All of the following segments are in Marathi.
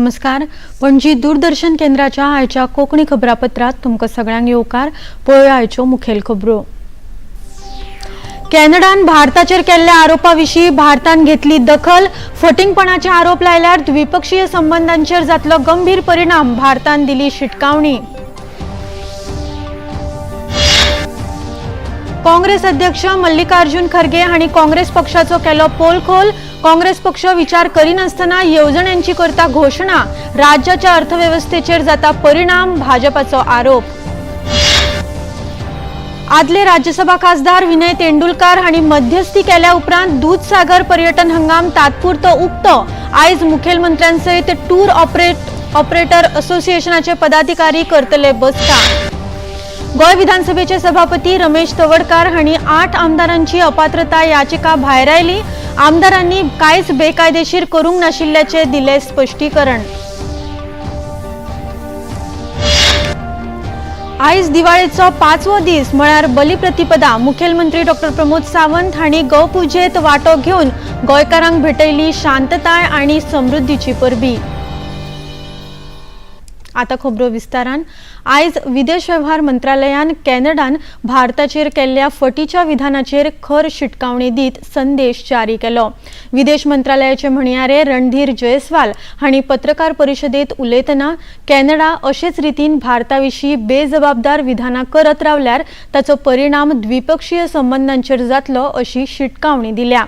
नमस्कार। पणजी दूरदर्शन केंद्राच्या आयच्या कोंकणी खबरापत्रात तुमकां सगळ्यांक येवकार। पळोवया आयच्यो मुखेल खबरो। कॅनडान भारताचेर केल्ल्या आरोपाविशीं भारतान घेतली दखल। फटिंगपणाचे आरोप लायल्यार द्विपक्षीय संबंधांचेर जातलो गंभीर परिणाम, भारतान दिली शिटकावणी। काँग्रेस अध्यक्ष मल्लिकार्जुन खरगे हांणी काँग्रेस पक्षाचो केलो पोलखोल। काँग्रेस पक्ष विचार करिनासतना येवजण्यांची करता घोषणा, राज्याच्या अर्थव्यवस्थेचेर जाता परिणाम, भाजपाचो आरोप। आदले राज्यसभा खासदार विनय तेंडुलकार हांणी मध्यस्थी केल्या उपरांत दूधसागर पर्यटन हंगाम तात्पुरतो उक्तो। आयज मुखेलमंत्र्यांसयत टूर ऑपरेटर असोसिएशनाचे पदाधिकारी करतले बसका। गोय विधानसभेचे सभापती रमेश तवडकार हांणी 8 आमदारांची अपात्रता याचिका भायर आयली। आमदारांनी कांयच बेकायदेशीर करूंक नाशिल्ल्याचे दिले स्पष्टीकरण। आयज दिवाळेचो 5वो दीस म्हळ्यार बलिप्रतिपदा। मुखेलमंत्री डॉ प्रमोद सावंत हांणी गौपुजेत वांटो घेवन गोंयकारांक भेटयली शांतताय आनी समृद्धीची परबी। आता खबरो विस्तारान। आयज विदेश वेव्हार मंत्रालयान कॅनडान भारताचेर केल्ल्या फटीच्या विधानाचेर खर शिटकावणी दीत संदेश जारी केलो। विदेश मंत्रालयाचे म्हणयारे रणधीर जयस्वाल हांणी पत्रकार परिशदेत उलयतना कॅनडा अशेच रितीन भारताविशीं बेजबाबदार विधानां करत रावल्यार ताचो परिणाम द्विपक्षीय संबंधांचेर जातलो अशी शिटकावणी दिल्या।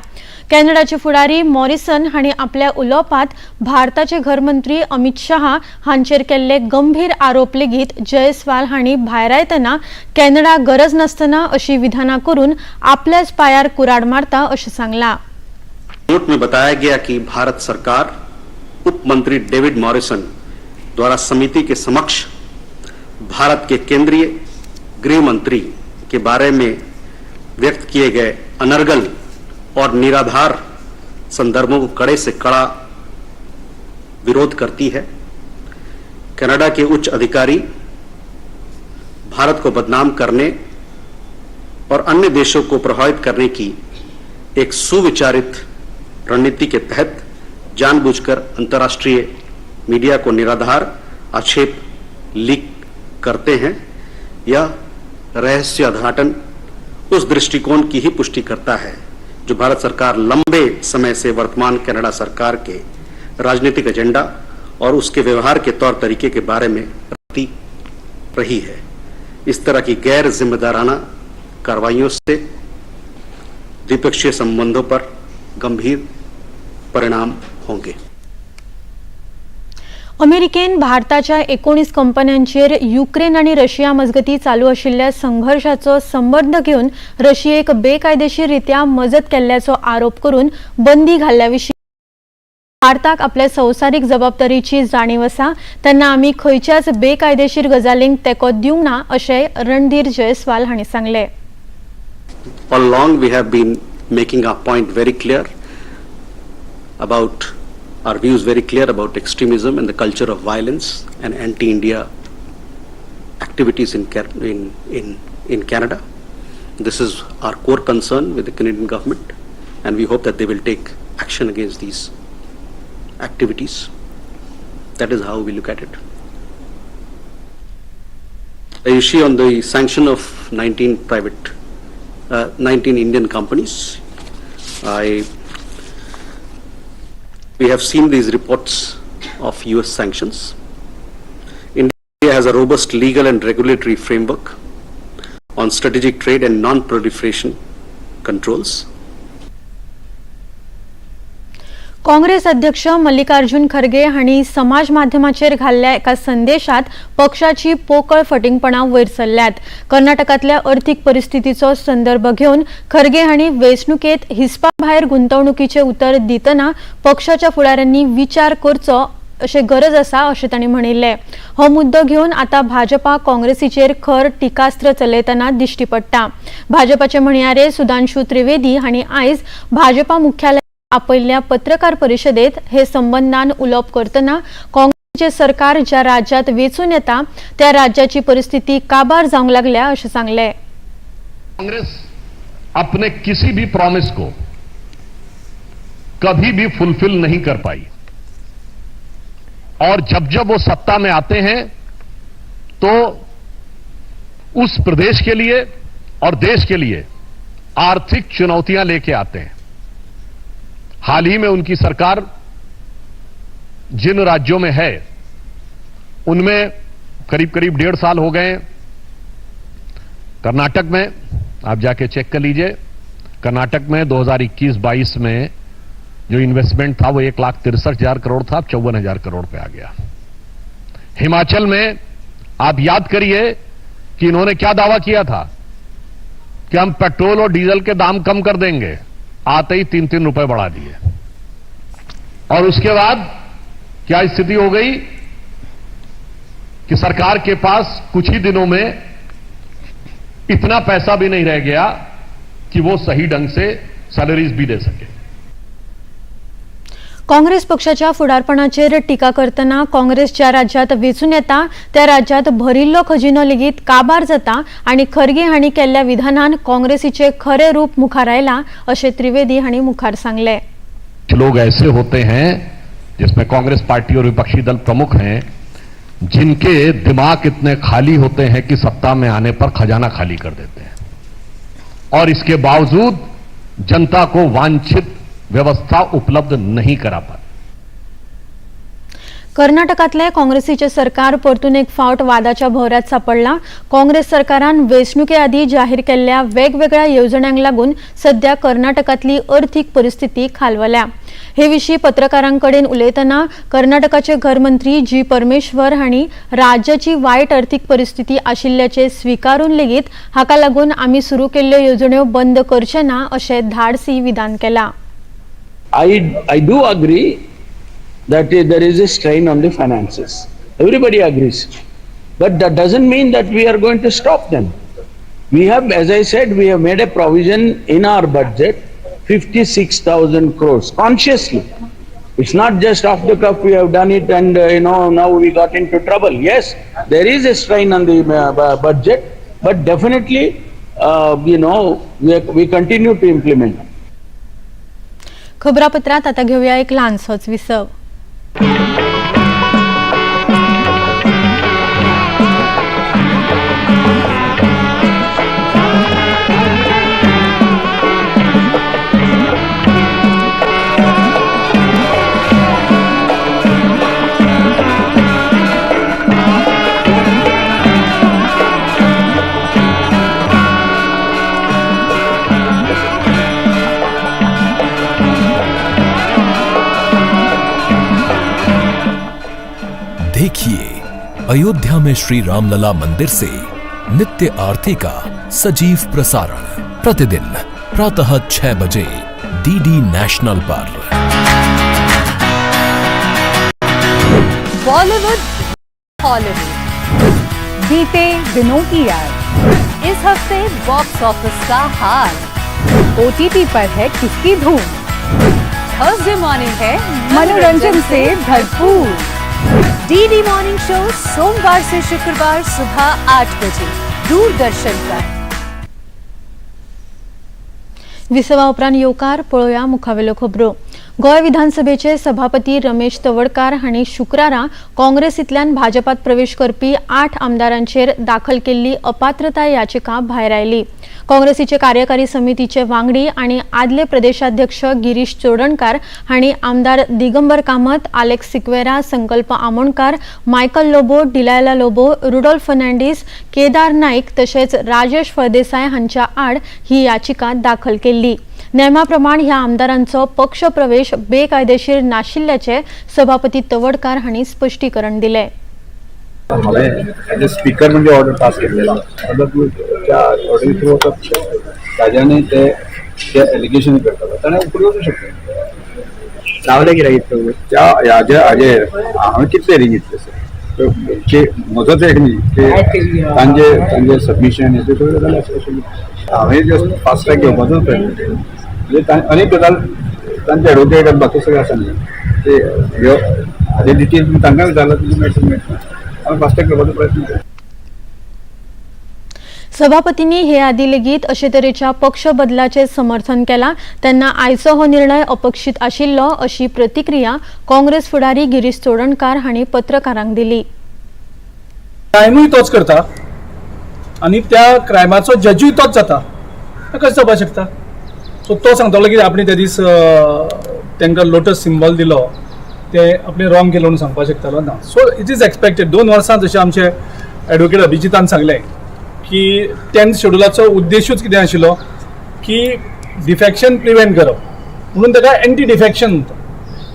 कॅनडाचे फुडारी मॉरिसन हांणी आपल्या उलोवपांत भारताचे घरमंत्री अमित शाह हांचेर केल्ले गंभीर आरोप लेगीत जयस्वाल हांणी भायर आयतना कॅनडा गरज नासतना अशी विधानां करून आपल्याच पायार कुराड मारता अशें सांगलां। नोट में बताया गया कि भारत सरकार उप मंत्री डेविड मॉरिसन द्वारा समिति के समक्ष भारत के केंद्रीय गृह मंत्री के बारे में व्यक्त किए गए अनर्गल और निराधार संदर्भों को कड़े से कड़ा विरोध करती है। कनाडा के उच्च अधिकारी भारत को बदनाम करने और अन्य देशों को प्रभावित करने की एक सुविचारित रणनीति के तहत जानबूझकर अंतर्राष्ट्रीय मीडिया को निराधार आक्षेप लीक करते हैं। यह रहस्य उद्घाटन उस दृष्टिकोण की ही पुष्टि करता है जो भारत सरकार लंबे समय से वर्तमान कनाडा सरकार के राजनीतिक एजेंडा और उसके व्यवहार के तौर तरीके के बारे में रखती रही है। इस तरह की गैर जिम्मेदाराना कार्रवाइयों से द्विपक्षीय संबंधों पर गंभीर परिणाम होंगे। अमेरिकेन भारताच्या 19 कंपन्यांचेर युक्रेन आणि रशिया मजगती चालू आशिल्ल्या संघर्षाचो संबंध घेवन रशियेक बेकायदेशीररित्या मजत केल्ल्याचो आरोप करून बंदी घाल्ल्याविशीं भारताक आपल्या संवसारीक जबाबदारीची जाणीव आसा, तेन्ना आमी खंयच्याच बेकायदेशीर गजालींक तेंको दिवंक ना अशें रणधीर जयस्वाल हांणी सांगले। All along we have been making our point very clear about our views very clear about extremism and the culture of violence and anti-India activities in Canada. This is our core concern with the Canadian government, and we hope that they will take action against these activities. That is how we look at it. The issue on the sanction of 19 Indian companies, we have seen these reports of US sanctions. India has a robust legal and regulatory framework on strategic trade and non-proliferation controls. Congress अध्यक्ष मल्लिकार्जुन खरगे हांणी समाज माध्यमाचेर घाल्ल्या एका संदेशात पक्षाची पोकळ फटिंगपणां वयर सरल्यात। कर्नाटकांतल्या अर्थीक परिस्थितीचो संदर्भ घेवन खरगे हांणी वेंचणुकेत हिस्पा भायर गुंतवणुकीचे उतर दितना पक्षाच्या फुडाऱ्यांनी विचार करचो अशें गरज आसा अशें तांणी म्हणिल्लें। हो मुद्दो घेवन आतां भाजपा काँग्रेसीचेर खर टिकास्त्र चलयतना दिश्टी पडटा। भाजपाचे म्हणयारे सुधांशू त्रिवेदी हांणी आयज भाजपा मुख्यालय आपयल्ल्या पत्रकार परिशदेत हे संबंधान उलोवप करतना काँग्रेसचे सरकार ज्या राज्यात वेचून येता त्या राज्याची परिस्थिती काबार जावंक लागल्या अशें सांगले। कांग्रेस अपने किसी भी प्रॉमिस को कभी भी फुलफिल नहीं कर पाई। और जब जब वो सत्ता में आते हैं तो उस प्रदेश के लिए और देश के लिए आर्थिक चुनौतियां लेके आते हैं। हाल ही में उनकी सरकार जिन राज्यों में है उनमें करीब करीब 1.5 साल हो गए। कर्नाटक में आप जाके चेक कर लीजिए, कर्नाटक में 2021-22 में जो इन्वेस्टमेंट था वो 1,63,000 करोड़ था, अब 54,000 करोड़ पे आ गया। हिमाचल में आप याद करिए कि इन्होंने क्या दावा किया था कि हम पेट्रोल और डीजल के दाम कम कर देंगे, आते ही 3-3 रुपए बढ़ा दिए। और उसके बाद क्या स्थिति हो गई कि सरकार के पास कुछ ही दिनों में इतना पैसा भी नहीं रह गया कि वो सही ढंग से सॅलरीज भी दे सके। काँग्रेस पक्षाच्या फुडारपणाचेर टिका करतना काँग्रेस ज्या राज्यात वेंचून येता त्या राज्यात भरिल्लो खजिनो लेगीत काबार जाता आणि खरगे हांणी केल्ल्या विधानान काँग्रेसीचे खरे रूप मुखार आयला अशें त्रिवेदी हांणी मुखार सांगले। लोग ऐसे होते हैं जिसमें कांग्रेस पार्टी और विपक्षी दल प्रमुख हैं जिनके दिमाग इतने खाली होते हैं कि सत्ता में आने पर खजाना खाली कर देते हैं और इसके बावजूद जनता को वांछित व्यवस्था उपलब्ध नहीं करा पाते। कर्नाटकातले काँग्रेसीचे सरकार परतून एक फावट वादाच्या भोवऱ्यात सापडला। काँग्रेस सरकारान वेंचणुके आदी जाहीर केल्ल्या वेगवेगळ्या येवजण्यांक लागून सध्या कर्नाटकातली आर्थीक परिस्थिती खालवल्या। हे विशीं पत्रकारांकडेन उलयतना कर्नाटकाचे घरमंत्री जी परमेश्वर हांणी राज्याची वायट आर्थीक परिस्थिती आशिल्ल्याचे स्वीकारून लेगीत हाका लागून आमी सुरू केल्ल्यो येवजण्यो बंद करचे ना अशें धाडसी विधान केलां। I do agree that there is a strain on the finances. Everybody agrees. But that doesn't mean that we are going to stop them. We have, as I said, we have made a provision in our budget, 56,000 crores, consciously. It's not just off the cuff we have done it and now we got into trouble. Yes, there is a strain on the budget, but definitely, we continue to implement. खबरापत्रात आता घेऊया एक लहानसोच विसव। देखिए अयोध्या में श्री रामलला मंदिर से नित्य आरती का सजीव प्रसारण प्रतिदिन प्रातः 6 बजे डीडी नेशनल पर। बॉलीवुड हॉलीवुड बीते दिनों की याद, इस हफ्ते बॉक्स ऑफिस का हाल। ओटीटी पर है किसकी धूम, थर्सडे मॉर्निंग है मनोरंजन से भरपूर। डीडी मॉर्निंग शो सोमवार से शुक्रवार सुबह 8 बजे दूरदर्शन पर। विसवा उपरांत येवकार पळोवया मुखावेल्यो खबरो। गोंय विधानसभेचे सभापती रमेश तवडकार हांणी शुक्रारा काँग्रेसींतल्यान भाजपात प्रवेश करपी 8 आमदारांचेर दाखल केल्ली अपात्रताय याचिका भायर आयली। काँग्रेसीचे कार्यकारी समितीचे वांगडी आनी आदले प्रदेशाध्यक्ष गिरीश चोडणकार हांणी आमदार दिगंबर कामत, आलेक्स सिक्वेरा, संकल्प आमोणकार, मायकल लोबो, डिलायला लोबो, रुडोल्फ फर्नांडीस, केदार नाईक तशेंच राजेश फळदेसाय हांच्या आड ही याचिका दाखल केल्ली। नेमाप्रमाण ह्या आमदारांचो पक्ष प्रवेश बेकायदेशीर नाशिल्ल्याचे सभापती तवडकार हांणी स्पष्टीकरण दिले। स्पीकर म्हणजे ऑर्डर पास केलेला त्या ऑर्डर थ्रू राजाने ते एलिगेशन करतात ताणें उपयोग करूंक शकता लावले की राहीत त्या हाजे हाजेर हांवें कितले री घेतले सर म्हजोच एक न्ही तांचे सबमिशन हें सगळें जालें स्पेशली हांवें जस्ट फास्ट ट्रॅक घेवपाचो प्रयत्न केलो म्हणजे अनेक गजाल तांचे एडवोकेट आनी बाकी सगळें आसा न्ही ते हाजे डिटेल्स तांकां विचारला तुजी मेळटा हांवें फास्ट ट्रॅक घेवपाचो प्रयत्न केलो। सभापतींनी हे आदी लेगीत अशे तरेच्या पक्ष बदलाचे समर्थन केला. त्यांना आयचो हो निर्णय अपेक्षित आशिल्लो अशी प्रतिक्रिया काँग्रेस फुडारी गिरीश चोडणकार हांणी पत्रकारांक दिली. क्रायमूय तोच करता आणि त्या क्रायमाचो जजूय तोच जाता, कशें जावपाक शकता? सो तो सांगतालो की आपण त्या दीस तांकां लोटस सिंबल दिलो ते आपण रॉंग केलो म्हणून सांगपाक शकतालो ना. So it is expected. 2 वर्सां जशें आमचे एडवोकेट अभिजितान सांगलें की 10th शेड्युलाचो उद्देशूच कितें आशिल्लो की डिफेक्शन प्रिवेंट करप, म्हणून ताका एंटी डिफेक्शन म्हणटा.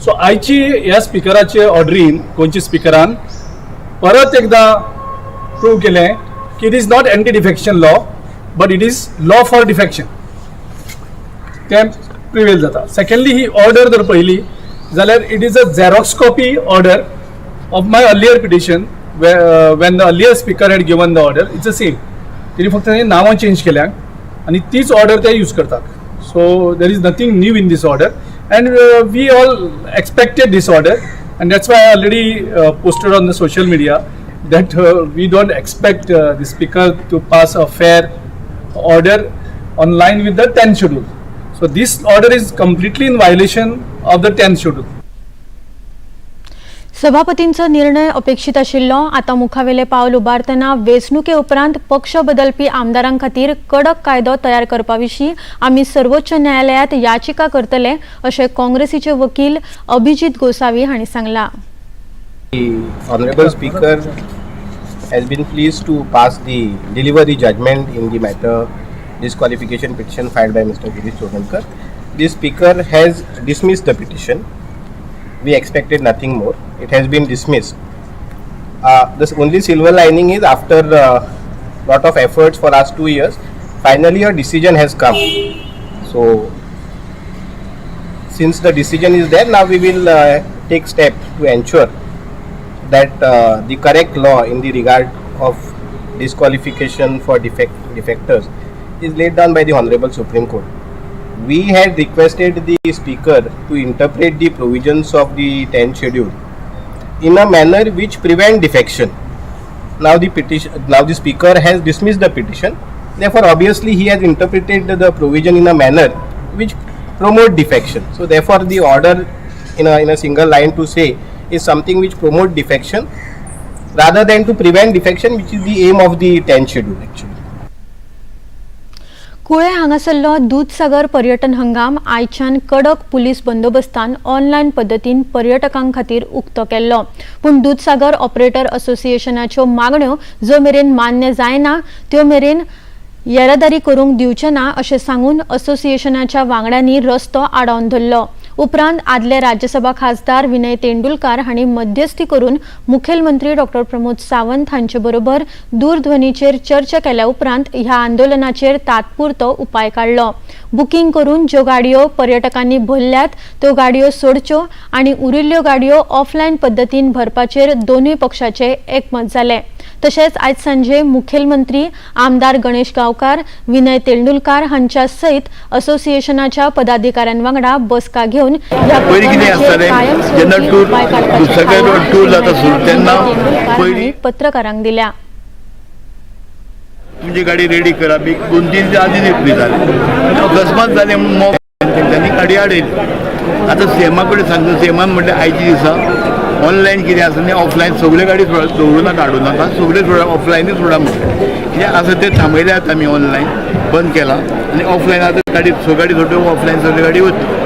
सो आयची ह्या स्पिकराचे ऑर्डरीन गोंयच्या स्पिकरान परत एकदा प्रूव केलें की it is not anti defection law but it is law for defection. तें प्रिवेल जाता. सेकंडली ही ऑर्डर जर पळयली जाल्यार it is a Xerox copy order of my earlier petition when the earlier speaker had given the order. It's the same. तेणी फक्त नांवां चेंज केल्या आणि तीच ऑर्डर ते यूज करतात. So there is nothing new in this order and we all expected this order and that's why I already posted on the social media that we don't expect the speaker to pass a fair order on line with the 10th schedule. So this order is completely in violation of the 10th schedule. सभापतींचो निर्णय अपेक्षित आशिल्लो. आता मुखावेले पावल उबारतना वेंचणुके उपरांत पक्ष बदलपी आमदारां खातीर कडक कायदो तयार करपा विशीं आमी सर्वोच्च न्यायालयात याचिका करतले अशें काँग्रेसीचे वकील अभिजित गोसावी हांणी सांगलां. The Honorable Speaker has been pleased to deliver the judgment in the matter disqualification petition filed by Mr. Girish Chodhankar. The Speaker has dismissed the petition. We expected nothing more. It has been dismissed. The only silver lining is after lot of efforts for last 2 years, finally a decision has come. So since the decision is there, now we will take steps to ensure that the correct law in the regard of disqualification for defectors is laid down by the Honorable Supreme Court. We had requested the Speaker to interpret the provisions of the 10th schedule in a manner which prevent defection. Now the Speaker has dismissed the petition. Therefore, obviously, he has interpreted the provision in a manner which promote defection. So, therefore, the order in a single line to say is something which promote defection rather than to prevent defection, which is the aim of the 10th schedule actually. कुळे हांगासरलो दूधसागर पर्यटन हंगाम आयच्यान कडक पुलीस बंदोबस्तान ऑनलायन पद्दतीन पर्यटकां खातीर उक्तो केल्लो. पूण दूधसागर ऑपरेटर असोसिएशनाच्यो मागण्यो जो मेरेन मान्य जायना त्यो मेरेन येरादारी करूंक दिवचे ना अशें सांगून असोसिएशनाच्या वांगड्यांनी रस्तो आडावन धरलो. उपरांत आदले राज्यसभा खासदार विनय तेंडुलकार हांणी मध्यस्थी करून मुखेलमंत्री डॉ प्रमोद सावंत हांचे बरोबर दूरध्वनीचेर चर्चा केल्या उपरांत ह्या आंदोलनाचेर तात्पुरतो उपाय काडलो. बुकींग करून ज्यो गाडयो पर्यटकांनी भरल्यात त्यो गाडयो सोडच्यो आनी उरिल्ल्यो गाडयो ऑफलायन पद्दतीन भरपाचेर दोनूय पक्षाचे एकमत जाले. तशेंच आयज सांजे मुखेलमंत्री आमदार गणेश गांवकार विनय तेंडुलकार हांच्या सयत असोसिएशनाच्या पदाधिकाऱ्यां वांगडा बसका घेवन ह्या पत्रकारांक दिल्या. तुमची गाडी रेडी करा. 2-3 दीस आधीच येतली जाले अकस्मात जाले म्हणून तेंच्यांनी गाडी हाडयली. आतां सीएमा कडेन सांगता. सीएमान म्हणलें आयच्या दिसा ऑनलायन कितें आसा न्ही ऑफलायन सगळ्यो गाडी दवरूं नाका हाडूं नाका सगळ्यो सोडा ऑफलायनूच सोडा म्हणलें. कितें आसा तें थांबयल्यात आमी ऑनलायन बंद केला आनी ऑफलायन आतां गाडी गाडी सोडून ऑफलायन सगळ्यो गाडी वता.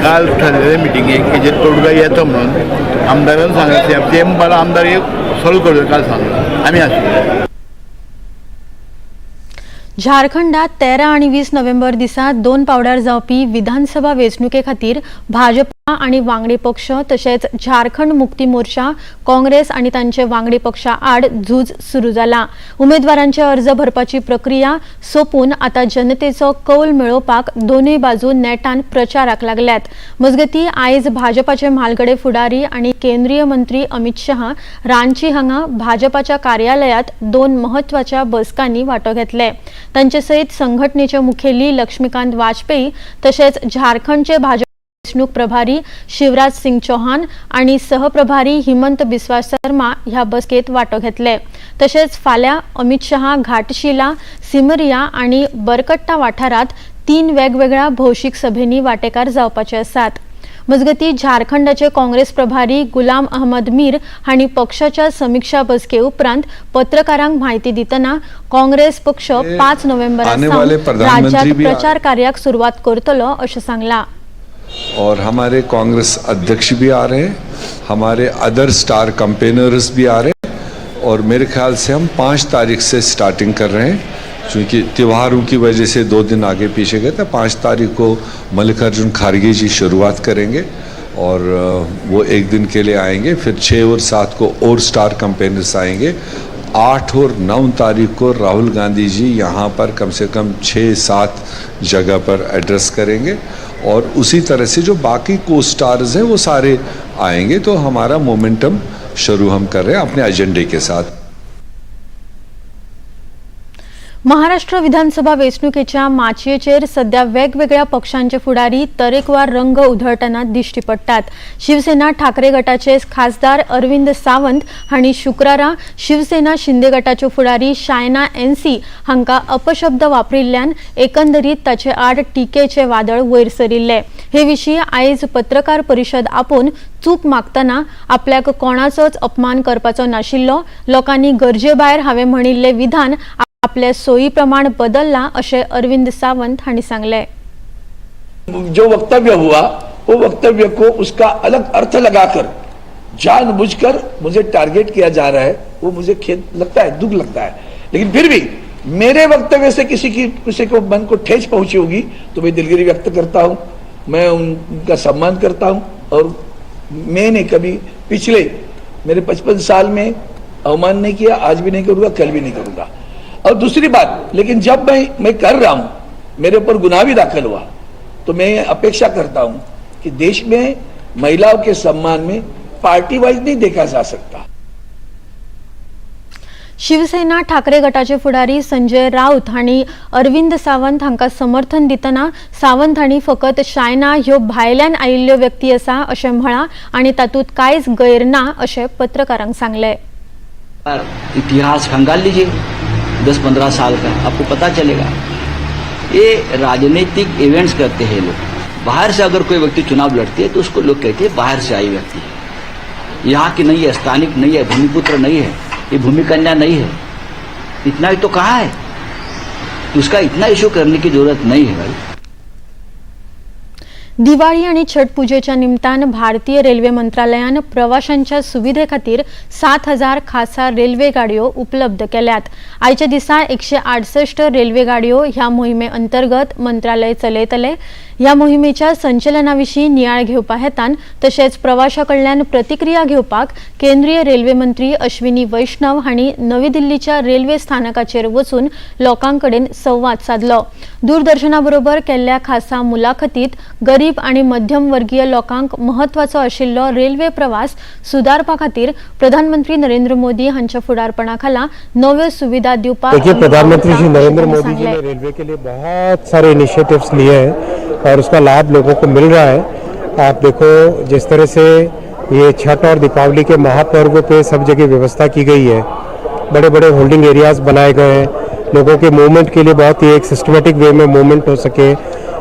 काल थारलेले मिटिंगेक हेजेर तोडगा येता म्हणून आमदारान सांगलें. ते म्हणपाक आमदार एक सॉल्व करता काल सांगला आमी आशिल्ले. झारखंडात 13 आणि 20 नोव्हेंबर दिसा 2 पावड्यार जावपी विधानसभा वेंचणुके खातीर भाजपा आणि वांगडी पक्ष तशेंच झारखंड मुक्ती मोर्चा काँग्रेस आणि तांचे वांगडी पक्षा आड झूज सुरू जाला. उमेदवारांचे अर्ज भरपाची प्रक्रिया सोपून आता जनतेचो कौल मेळोवपाक दोनूय बाजू नेटान प्रचाराक लागल्यात. मजगती आयज भाजपाचे म्हालगडे फुडारी आणि केंद्रीय मंत्री अमित शहा रांची हांगा भाजपाच्या कार्यालयात 2 महत्वाच्या बसकांनी वांटो घेतले. तांचे सयत संघटनेचे मुखेली लक्ष्मीकांत वाजपेयी तशेंच झारखंडचे भाजप वेचणूक प्रभारी शिवराज सिंग चौहान आणि सहप्रभारी हिमंत बिस्वा शर्मा ह्या बसकेत वाटो घेतले। तसेच फाल्या अमित शहा घाटशिला सिमरिया आणि बरकट्टा वाठारात 3 वेगवेगळ्या भौशीक सभेनी वाटेकार जावपाचे आसात। मजगती झारखंडाचे काँग्रेस प्रभारी गुलाम अहमद मीर हांणी पक्षाच्या समीक्षा बसके उपरांत पत्रकारांक माहिती दितना काँग्रेस पक्ष 5 नोव्हेंबरासावन राज्यात प्रचार कार्याक सुरुवात करतलो अशें सांगला। और हमारे कांग्रेस अध्यक्ष भी आ रहे हैं, हमारे अदर स्टार कैंपेनर्स भी आ रहे हैं और मेरे ख्याल से हम 5 तारीख से स्टार्टिंग कर रहे हैं, क्योंकि त्योहारों की वजह से 2 दिन आगे पीछे गए थे। 5 तारीख को मल्लिकार्जुन खड़गे जी शुरुआत करेंगे और वो 1 दिन के लिए आएंगे। फिर 6 और 7 को और स्टार कैंपेनर्स आएंगे। 8 और 9 तारीख को राहुल गांधी जी यहाँ पर कम से कम 6-7 जगह पर एड्रेस करेंगे और उसी तरह से जो बाकी को स्टार्स हैं वो सारे आएंगे। तो हमारा मोमेंटम शुरू हम कर रहे हैं अपने एजेंडे के साथ। महाराष्ट्र विधानसभा वेचणुकेच्या माचयेचेर सध्या वेगवेगळ्या पक्षांचे फुडारी तरेकवार रंग उधळटना दिश्टी पडतात। शिवसेना ठाकरे गटाचे खासदार अरविंद सावंत हांणी शुक्रारा शिवसेना शिंदे गटाच्यो फुडारी शायना एनसी हांका अपशब्द वापरिल्ल्यान एकंदरीत ताचे आड टिकेचे वादळ वयर सरिल्ले। हे विशीं आयज पत्रकार परिशद आपोवन चूक मागतना आपल्याक कोणाचोच अपमान करपाचो नाशिल्लो, लोकांनी गरजे भायर हांवें म्हणिल्ले विधान आपल्या सोयी प्रमाण बदलला अशें अरविंद सावंत हांणी सांगले। जो वक्तव्य हुआ वो वक्तव्य को उसका अलग अर्थ लगाकर जानबूझकर मुझे टारगेट किया जा रहा है, वो मुझे खेद लगता है, दुख लगता है। लेकिन फिर भी मेरे वक्तव्य से किसी को मन को ठेस पहुंची होगी तो मैं दिलगिरी व्यक्त करता हूं, मैं उनका सम्मान करता हूं और मैंने कभी पिछले मेरे 55 साल में अवमान नहीं किया, आज भी नहीं करूंगा, कल भी नहीं करूंगा। और दूसरी बात, लेकिन जब मैं कर रहा हूं, मेरे ऊपर गुनाह भी दाखिल हुआ, तो मैं अपेक्षा करता हूं कि देश में महिलाओं के सम्मान में पार्टी वाइज नहीं देखा जा सकता। शिवसेना ठाकरे गटाचे फुडारी संजय राऊत हांणी अरविंद सावंत हांका समर्थन दितना सावंत हांणी फकत शायना ह्यो भायल्यान आयिल्ल्यो व्यक्ती आसा अशें म्हळां आणि तातूंत कांयच गैर ना अशें पत्रकारांक सांगले। इतिहास खंगाल लीजिए 10-15 साल का, आपको पता चलेगा। ये राजनीतिक इवेंट्स करते हैं लोग। बाहर से अगर कोई व्यक्ति चुनाव लड़ती है तो उसको लोग कहते हैं बाहर से आई व्यक्ति है, यहाँ की नहीं है, स्थानिक नहीं है, भूमिपुत्र नहीं है, ये भूमि कन्या नहीं है। इतना ही तो कहा है, तो उसका इतना इशू करने की जरूरत नहीं है भाई। दिवाळी आणि छठ पूजेच्या निमतान भारतीय रेल्वे मंत्रालयान प्रवाशांच्या सुविधे खातीर 7000 खासा रेल्वे गाडयो उपलब्ध केल्यात। आयच्या दिसा 168 रेल्वे गाडयो ह्या मोहिमे अंतर्गत मंत्रालय चलयतले। ह्या मोहिमेच्या संचलनाविशीं नियाळ घेवपा हेतान तशेंच प्रवाशाकडल्यान प्रतिक्रिया घेवपाक केंद्रीय रेल्वे मंत्री अश्विनी वैष्णव हांणी नवी दिल्लीच्या रेल्वे स्थानकाचेर वचून लोकांकडेन संवाद साधलो। दूरदर्शनाबरोबर केल्ल्या खासा मुलाखतीत गरीब आणि मध्यमवर्गीय लोकांक महत्वाचो आशिल्लो रेल्वे प्रवास सुधारपा खातीर प्रधानमंत्री नरेंद्र मोदी हांच्या फुडारपणाखाला नव्यो सुविधा दिवपाक। देखिए, प्रधानमंत्री श्री नरेंद्र मोदी जी ने रेलवे के लिए बहुत सारे इनिशिएटिव्स लिए हैं और उसका लाभ लोगों को मिल रहा है। आप देखो, जिस तरह से ये छठ और दीपावली के महापर्व पे सब जगह व्यवस्था की गई है, बड़े बड़े होल्डिंग एरियाज बनाए गए हैं, लोगों के मूवमेंट के लिए बहुत ही एक सिस्टमेटिक वे में मूवमेंट हो सके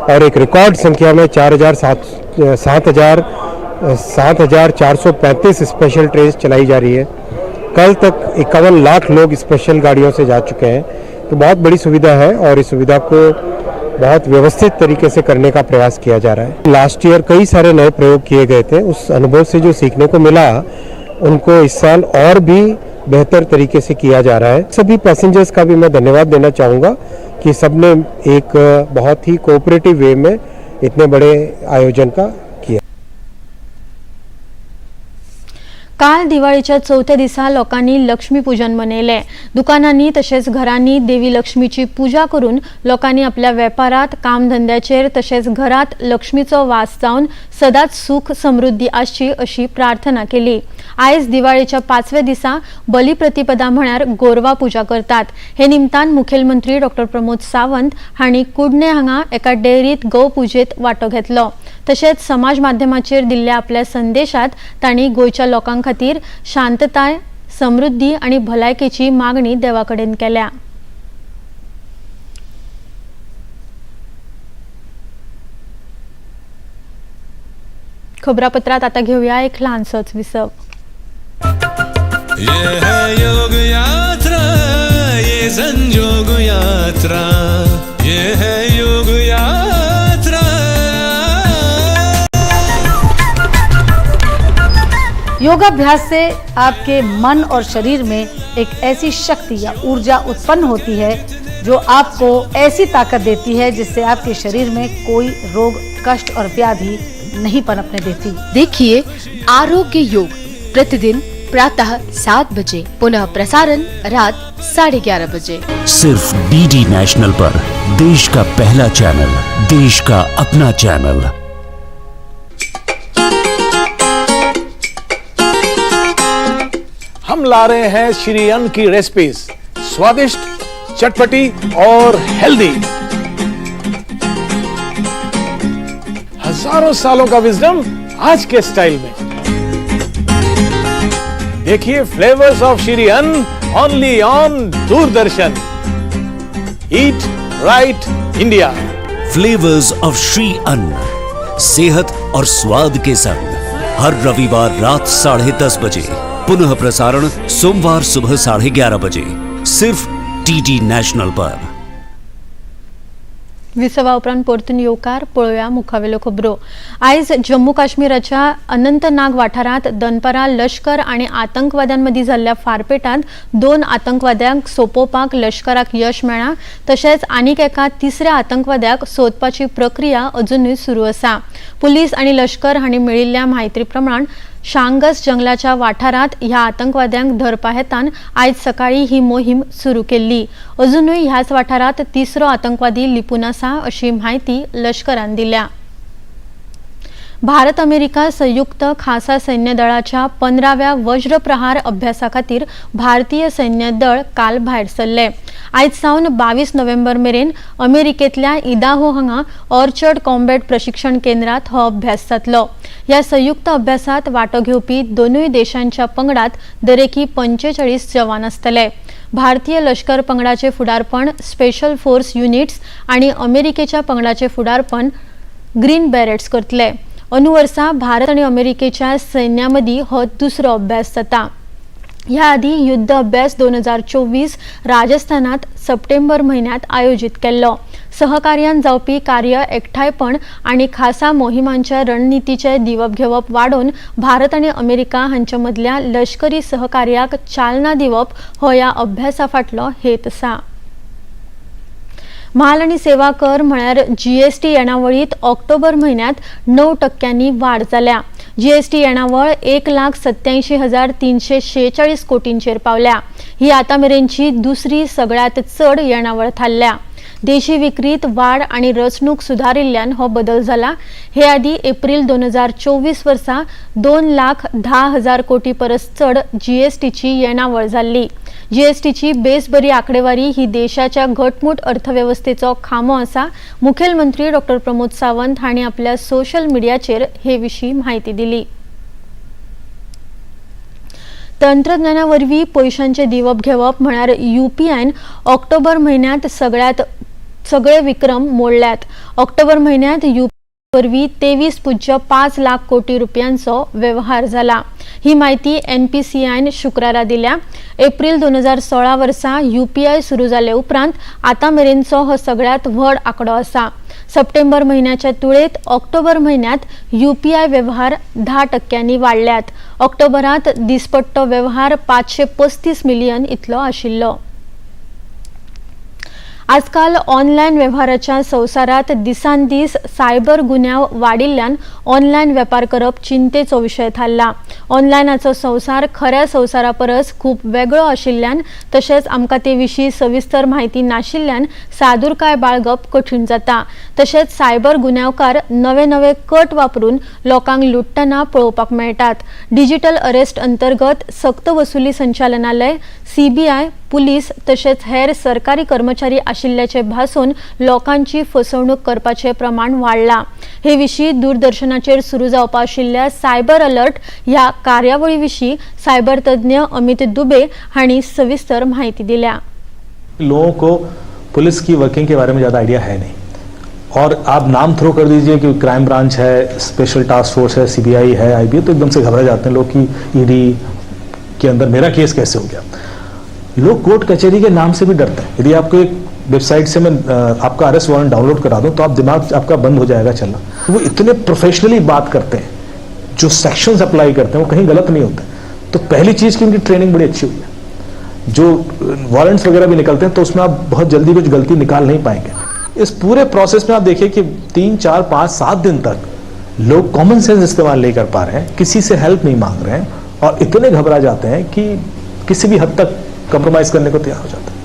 और एक रिकॉर्ड संख्या में 7,435 स्पेशल ट्रेन चलाई जा रही है। कल तक 51 लाख लोग स्पेशल गाड़ियों से जा चुके हैं, तो बहुत बड़ी सुविधा है और इस सुविधा को बहुत व्यवस्थित तरीके से करने का प्रयास किया जा रहा है। लास्ट ईयर कई सारे नए प्रयोग किए गए थे, उस अनुभव से जो सीखने को मिला उनको इस साल और भी बेहतर तरीके से किया जा रहा है। सभी पैसेंजर्स का भी मैं धन्यवाद देना चाहूँगा कि सबने एक बहुत ही कोऑपरेटिव वे में इतने बड़े आयोजन का किया। काल दिवाळीच्या चौथ्या दिसा लोकांनी लक्ष्मीपूजन मनयले। दुकानांनी तशेंच घरांनी देवी लक्ष्मीची पूजा करून लोकांनी आपल्या वेपारात कामधंद्याचेर तशेंच घरात लक्ष्मीचो वास जावन सदांच सुख समृद्धी आसची अशी प्रार्थना केली। आयज दिवाळीच्या 5व्या दिसा बलिप्रतिपदा म्हळ्यार गोरवा पूजा करतात। हे निमतान मुखेलमंत्री डॉ. प्रमोद सावंत हांणी कुडणे हांगा एका डेअरीत गौ पूजेत वांटो घेतलो। तशेंच समाज माध्यमाचेर दिल्ल्या आपल्या संदेशात तांणी गोंयच्या लोकां खातीर शांतताय, समृद्धी आणि भलायकेची मागणी देवा कडेन केल्या. खबरापत्रात आता घेऊया एक लहानसोच विसव. ये है योग यात्रा, ये संयोग यात्रा, ये है योग यात्रा. योगाभ्यास से आपके मन और शरीर में एक ऐसी शक्ति या ऊर्जा उत्पन्न होती है जो आपको ऐसी ताकत देती है जिससे आपके शरीर में कोई रोग, कष्ट और व्याधि नहीं पनपने देती. देखिए आरोग्य योग प्रतिदिन प्रातः 7 बजे, पुनः प्रसारण रात 11:30 बजे. सिर्फ डीडी नेशनल पर, देश का पहला चैनल, देश का अपना चैनल. हम ला रहे हैं श्री अन्न की रेसिपीज, स्वादिष्ट, चटपटी और हेल्दी. हजारों सालों का विजडम आज के स्टाइल में. देखिए फ्लेवर्स ऑफ श्री अन्न only on Doordarshan. Eat right India. Flavours of Shri अन्न, सेहत और स्वाद के संग हर रविवार रात 10:30 बजे, पुनः प्रसारण सोमवार सुबह 11:30 बजे, सिर्फ डीडी नेशनल पर. विसवा उपरांत परतून येवकार पळोवया मुखावेल्यो खबरो. आयज जम्मू काश्मीराच्या अनंतनाग वाठारांत दनपारा लष्कर आणि आतंकवाद्यांमदीं जाल्ल्या फारपेटांत 2 आतंकवाद्यांक सोंपोवपाक लष्कराक यश मेळ्ळां. तशेंच आनीक एका तिसऱ्या आतंकवाद्याक सोदपाची प्रक्रिया अजूनय सुरू आसा. पुलीस आणि लष्कर हांणी मेळिल्ल्या म्हायती प्रमाण शांगस जंगलाच्या वाठारांत ह्या आतंकवाद्यांक धरपा हेतान आयज सकाळी ही मोहीम सुरू केल्ली. अजूनय ह्याच वाठारांत तिसरो आतंकवादी लिपून आसा अशी म्हायती लष्करान दिल्या. भारत अमेरिका संयुक्त खासा सैन्य दळाच्या 15व्या वज्र प्रहार अभ्यासा खातीर भारतीय सैन्य दळ काल भायर सरले. आयज सावन 22 नोव्हेंबर मेरेन अमेरिकेतल्या इदाहो हांगा ऑर्चर्ड कॉम्बॅट प्रशिक्षण केंद्रात हो अभ्यास जातलो. ह्या संयुक्त अभ्यासात वांटो घेवपी दोनूय देशांच्या पंगडात दरेकी 45 जवान आसतले. भारतीय लष्कर पंगडाचे फुडारपण स्पेशल फोर्स युनिट्स आणि अमेरिकेच्या पंगडाचे फुडारपण ग्रीन बॅरेट्स करतले. अंदू वर्सा भारत आणि अमेरिकेच्या सैन्यामदी हो दुसरो अभ्यास जाता. ह्या आधी युद्ध अभ्यास 2024 राजस्थानात सप्टेंबर महिन्यात आयोजित केल्लो. सहकार्यान जावपी कार्य, एकठायपण आणि खासा मोहिमांच्या रणनीतीचे दिवप घेवप वाढोवन भारत आणि अमेरिका हांच्या मदल्या लष्करी सहकार्याक चालना दिवप हो ह्या अभ्यासा फाटलो हेत आसा. माल आणि सेवा कर म्हळ्यार GST येणावळीत ऑक्टोबर महिन्यात 9% वाढ जाल्या. GST येणावळ 1,87,346 कोटींचेर पावल्या. ही आतामेरेनची दुसरी सगळ्यात चड येणावळ थारल्या. देशी विक्रीत वाढ आणि रचणूक सुधारिल्ल्यान हो बदल जाला. हे आधी एप्रिल 2024 वर्सा 2,10,000 कोटी परस चड GSTची येणावळ जाल्ली. GSTची बेस बरी आकडेवारी ही देशाच्या घटमूट अर्थव्यवस्थेचो खामो आसा. मुखेलमंत्री डॉ. प्रमोद सावंत हांणी आपल्या सोशल मिडियाचेर हे विशीं माहिती दिली. तंत्रज्ञाना वरवीं पयशांचे दिवप घेवप म्हळ्यार UPIन ऑक्टोबर महिन्यात सगळे विक्रम मोडल्यात. ऑक्टोबर महिन्यात UPI वरवीं 23.5 लाख कोटी रुपयांचो व्यवहार जाला. ही माहिती NPCIन शुक्रारा दिल्या. एप्रिल 2016 वर्सा UPI सुरू जाले उपरांत आता मेरेनचो हो सगळ्यात व्हड आंकडो आसा. सप्टेंबर महिन्याच्या तुळेत ऑक्टोबर महिन्यात UPI व्यवहार 10% वाडल्यात. ऑक्टोबरात दिसपट्टो व्यवहार 535 मिलियन इतलो आशिल्लो. आजकाल ऑनलायन व्यवहाराच्या संवसारात दिसान दीस सायबर गुन्यांव वाडिल्ल्यान ऑनलायन वेपार करप चिंतेचो विशय थारला. ऑनलायनाचो संवसार खऱ्या संवसारा परस खूब वेगळो आशिल्ल्यान तशेंच आमकां ते विशीं सविस्तर म्हायती नाशिल्ल्यान सादूरकाय बाळगप कठीण जाता. तशेंच सायबर गुन्यांवकार नवे नवे कट वापरून लोकांक लुटतना पळोवपाक मेळटात. डिजिटल अरेस्ट अंतर्गत सक्त वसुली संचालनालय, CBI, पुलीस तशेंच हेर सरकारी कर्मचारी आशिल्ल्याचे भासून लोकांची फसवणूक करपाचे प्रमाण वाडला। हे विशीं दूरदर्शनाचेर सुरू जावपा आशिल्ल्या सायबर अलर्ट ह्या कार्यावळी विशीं सायबर तज्ञ अमित दुबे हांणी सविस्तर माहिती दिल्या। लोगों को पुलिस की वर्किंग के बारे में ज़्यादा आइडिया है नहीं, और आप नाम थ्रो कर दीजिए कि क्राइम ब्रांच है, स्पेशल टास्क फोर्स है, सीबीआई है, आईबी, तो एकदम से घबरा जाते हैं लोग कि ईडी के अंदर मेरा केस कैसे हो गया। लोग कोर्ट कचहरी के नाम से भी डरते हैं। यदि आपको एक वेबसाइट से मैं आपका अरेस्ट वारंट डाउनलोड करा दूं तो आप दिमाग आपका बंद हो जाएगा चलना। वो इतने प्रोफेशनली बात करते हैं, जो सेक्शंस अप्लाई करते हैं वो कहीं गलत नहीं होते। तो पहली चीज़ की उनकी ट्रेनिंग बड़ी अच्छी हुई है। जो वारंट्स वगैरह भी निकलते हैं तो उसमें आप बहुत जल्दी कुछ गलती निकाल नहीं पाएंगे। इस पूरे प्रोसेस में आप देखिए कि 3, 4, 5, 7 दिन तक लोग कॉमन सेंस इस्तेमाल नहीं कर पा रहे हैं, किसी से हेल्प नहीं मांग रहे हैं और इतने घबरा जाते हैं कि किसी भी हद तक कंप्रोमाइज करने को तैयार हो जाते हैं।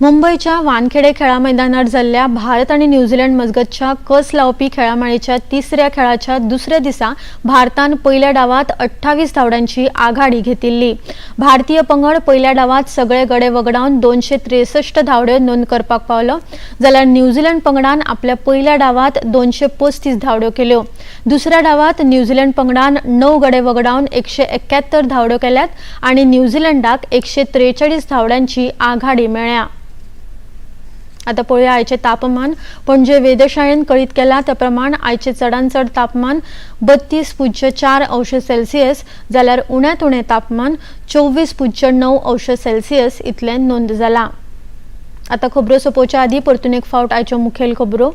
मुंबईच्या वानखेडे खेळा मैदानार जाल्ल्या भारत आणि न्यूझीलंड मजगतच्या कस लावपी खेळामाळेच्या तिसऱ्या खेळाच्या दुसऱ्या दिसा भारतान पहिल्या डावात 28 धावड्यांची आघाडी घेतिल्ली। भारतीय पंगड पहिल्या डावात सगळे गडे वगडावन 263 धावड्यो नोंद करपाक पावलो, जाल्यार न्यूझीलंड पंगडान आपल्या पहिल्या डावात 235 धावड्यो केल्यो। दुसऱ्या डावात न्यूझीलंड पंगडान 9 गडे वगडावन 171 धावड्यो केल्यात आणि न्यूझीलंडाक 143 धावड्यांची आघाडी मेळ्ळ्या। आता पळोवया आयचे तापमान। पणजे वेधशाळेन कळीत केला त्या प्रमाण आयचे चडांत चड तापमान 32.4 अंश सेल्सियस, जाल्यार उण्यांत उणें तापमान 24.9 अंश सेल्सियस इतलें नोंद जाला। आता खबरो सोंपोवच्या आदीं परतून एक फावट आयच्यो मुखेल खबरो।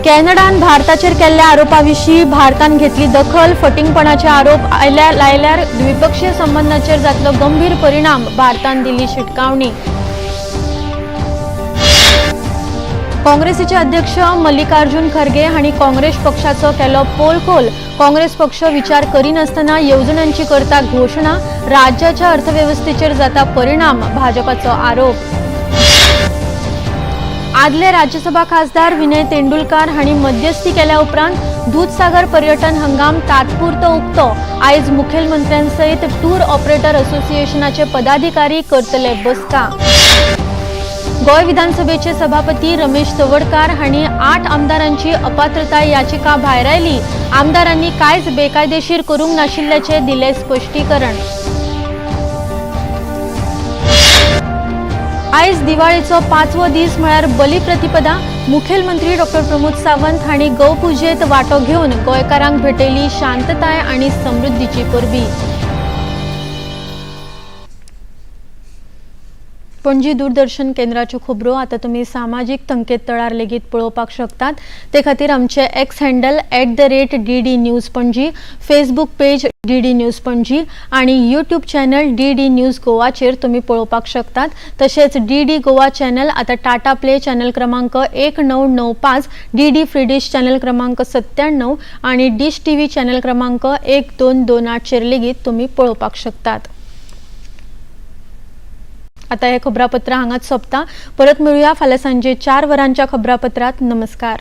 कॅनडान भारताचेर केल्ल्या आरोपाविशीं भारतान घेतली दखल। फटिंगपणाचे आरोप लायल्यार द्विपक्षीय संबंदांचेर जातलो गंभीर परिणाम, भारतान दिल्ली शिटकावणी। काँग्रेसीचे अध्यक्ष मल्लिकार्जुन खरगे हांणी काँग्रेस पक्षाचो केलो पोलखोल। काँग्रेस पक्ष विचार करिनासतना येवजण्यांची करता घोषणा, राज्याच्या अर्थव्यवस्थेचेर जाता परिणाम, भाजपाचो आरोप। आदले राज्यसभा खासदार विनय तेंडुलकार हांणी मध्यस्थी केल्या उपरांत दूधसागर पर्यटन हंगाम तात्पुरतो उक्तो। आयज मुखेलमंत्र्यांसयत टूर ऑपरेटर असोसिएशनाचे पदाधिकारी करतले बसका। गोय विधानसभेचे सभापती रमेश चवडकार हांणी 8 आमदारांची अपात्रताय याचिका भायर आयली। आमदारांनी कांयच बेकायदेशीर करूंक नाशिल्ल्याचे दिले स्पश्टीकरण। आयज दिवाळेचो 5वो दीस म्हळ्यार बलिप्रतिपदा। मुखेलमंत्री डॉ प्रमोद सावंत हांणी गौपुजेत वांटो घेवन गोंयकारांक भेटयली शांतताय आनी समृद्धीची परबी। पणजी दूरदर्शन केंद्राच्यो खबरो आता तुम्ही सामाजिक संकेतथळार लेगीत पळोवपाक शकतात। ते खातीर आमचे x handle @DD news Panaji, Facebook page DD news Panaji आणि यूट्यूब चॅनल DD न्यूज गोवाचेर तुम्ही पळोवपाक शकतात। तसेच DD गोवा चॅनल आता टाटा प्ले चॅनल क्रमांक 1995, DD फ्री डिश चॅनल क्रमांक 97 आणि डिश TV चॅनल क्रमांक 1228 चेर लेगीत तुम्ही पळोवपाक शकतात। आता हे खबरापत्र हांगाच सोंपता। परत मेळुया फाल्यां सांजे 4 वरांच्या खबरापत्रात। नमस्कार।